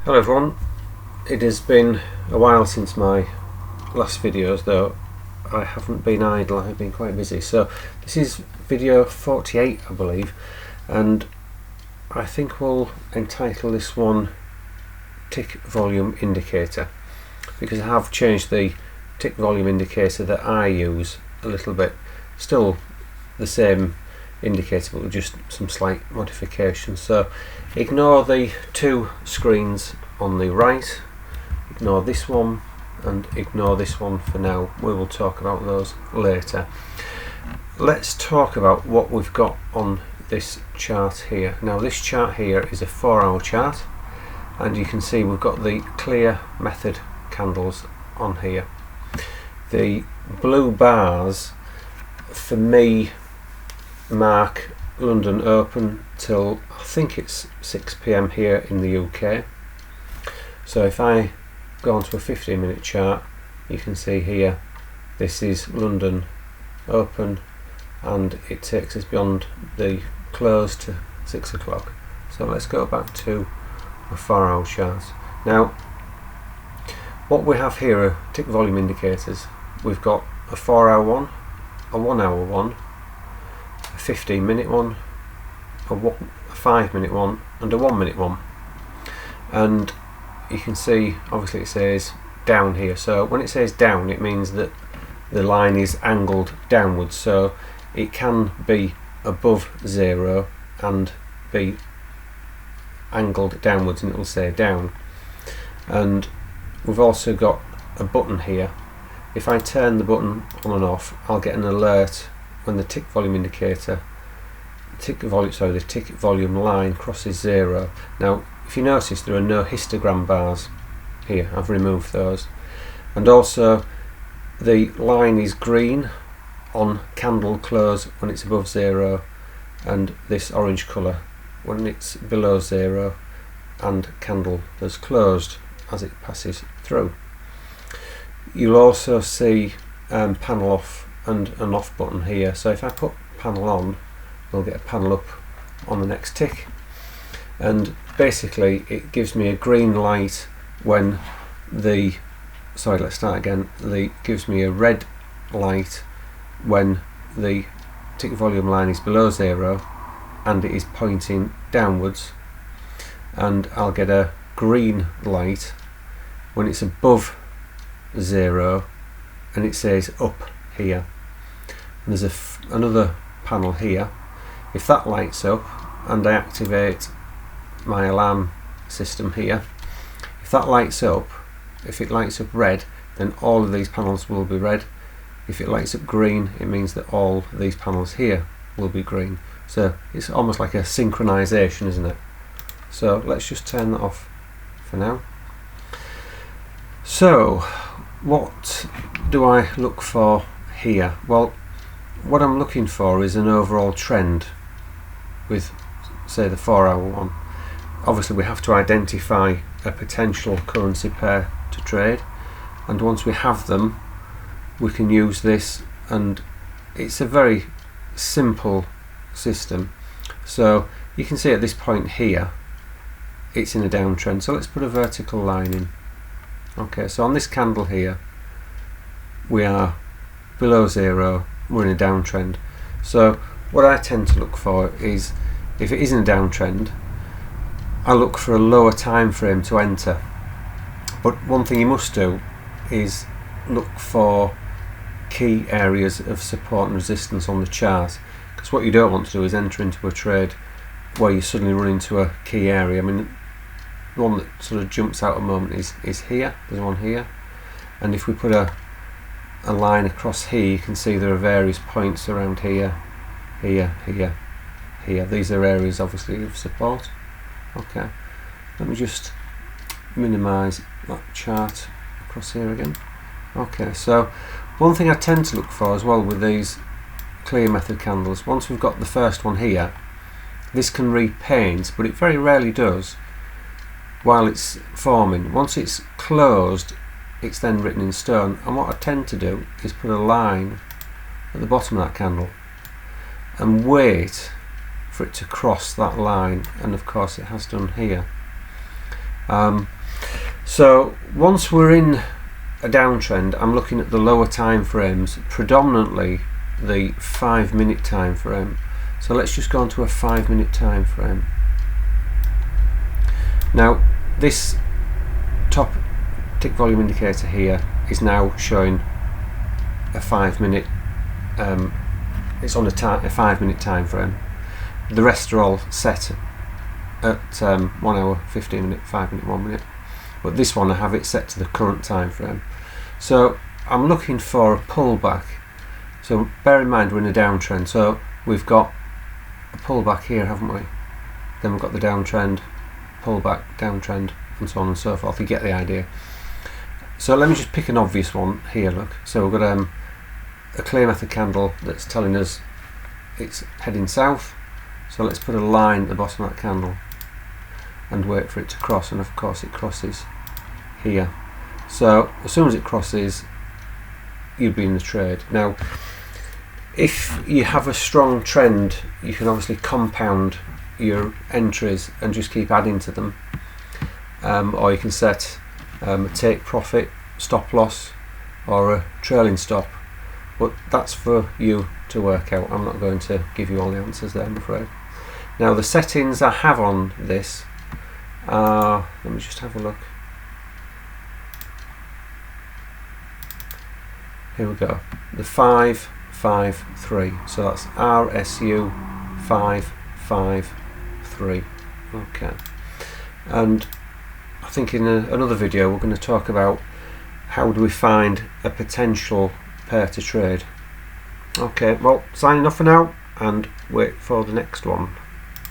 Hello everyone, it has been a while since my last videos, though I haven't been idle, I've been quite busy. So this is video 48 I believe, and I think we'll entitle this one Tick Volume Indicator, because I have changed the tick volume indicator that I use a little bit. Still the same indicator but with just some slight modifications. So ignore the two screens on the right, ignore this one and ignore this one for now. We will talk about those later. Let's talk about what we've got on this chart here. Now this chart here is a 4-hour chart, and you can see we've got the clear method candles on here. The blue bars for me mark London open till I think it's 6 PM here in the UK. So if I go onto a 15-minute chart, you can see here this is London open, and it takes us beyond the close to 6 o'clock. So let's go back to a 4-hour chart. Now what we have here are tick volume indicators. We've got a 4-hour one, a 1-hour one, a 15-minute one, a 5-minute one and a 1-minute one. And you can see obviously it says down here, so when it says down it means that the line is angled downwards, so it can be above 0 and be angled downwards and it will say down. And we've also got a button here. If I turn the button on and off, I'll get an alert when the tick volume indicator, the tick volume line crosses 0. Now if you notice, there are no histogram bars here, I've removed those. And also the line is green on candle close when it's above 0, and this orange colour when it's below 0, and candle that's closed as it passes through. You'll also see panel off and an off button here, so if I put panel on, we'll get a panel up on the next tick, and basically it gives me a green light when the gives me a red light when the tick volume line is below 0 and it is pointing downwards, and I'll get a green light when it's above 0 and it says up here. And there's another panel here. If that lights up and I activate my alarm system here, if that lights up, if it lights up red, then all of these panels will be red. If it lights up green, it means that all these panels here will be green. So it's almost like a synchronization, isn't it? So let's just turn that off for now. So what do I look for here? Well, what I'm looking for is an overall trend with, say, the 4-hour one. Obviously we have to identify a potential currency pair to trade, and once we have them we can use this, and it's a very simple system. So you can see at this point here it's in a downtrend, so let's put a vertical line in. Okay, so on this candle here we are below 0, we're in a downtrend. So what I tend to look for is, if it is in a downtrend, I look for a lower time frame to enter. But one thing you must do is look for key areas of support and resistance on the chart, because what you don't want to do is enter into a trade where you suddenly run into a key area. I mean, the one that sort of jumps out at the moment is here. There's one here, and if we put a line across here, you can see there are various points around here, here. These are areas obviously of support. Okay, let me just minimise that chart across here again. Okay, so one thing I tend to look for as well with these clear method candles, once we've got the first one here, this can repaint, but it very rarely does while it's forming. Once it's closed, it's then written in stone, and what I tend to do is put a line at the bottom of that candle and wait for it to cross that line, and of course it has done here. So once we're in a downtrend, I'm looking at the lower time frames, predominantly the 5 minute time frame. So let's just go on to a 5 minute time frame. Now this top tick volume indicator here is now showing a 5 minute, it's on a 5 minute time frame. The rest are all set at 1 hour, 15 minute, 5 minute, 1 minute, but this one I have it set to the current time frame. So I'm looking for a pullback. So bear in mind we're in a downtrend, so we've got a pullback here, haven't we? Then we've got the downtrend, pullback, downtrend, and so on and so forth. You get the idea. So let me just pick an obvious one here. Look, so we've got a clear method candle that's telling us it's heading south. So let's put a line at the bottom of that candle and wait for it to cross, and of course it crosses here. So as soon as it crosses, you'd be in the trade. Now if you have a strong trend, you can obviously compound your entries and just keep adding to them, or you can set a take profit, stop loss, or a trailing stop, but that's for you to work out. I'm not going to give you all the answers there, I'm afraid. Now the settings I have on this are, let me just have a look. Here we go, the 553, so that's RSU 553. Okay, and I think in another video we're going to talk about how do we find a potential pair to trade. Okay, well, signing off for now and wait for the next one.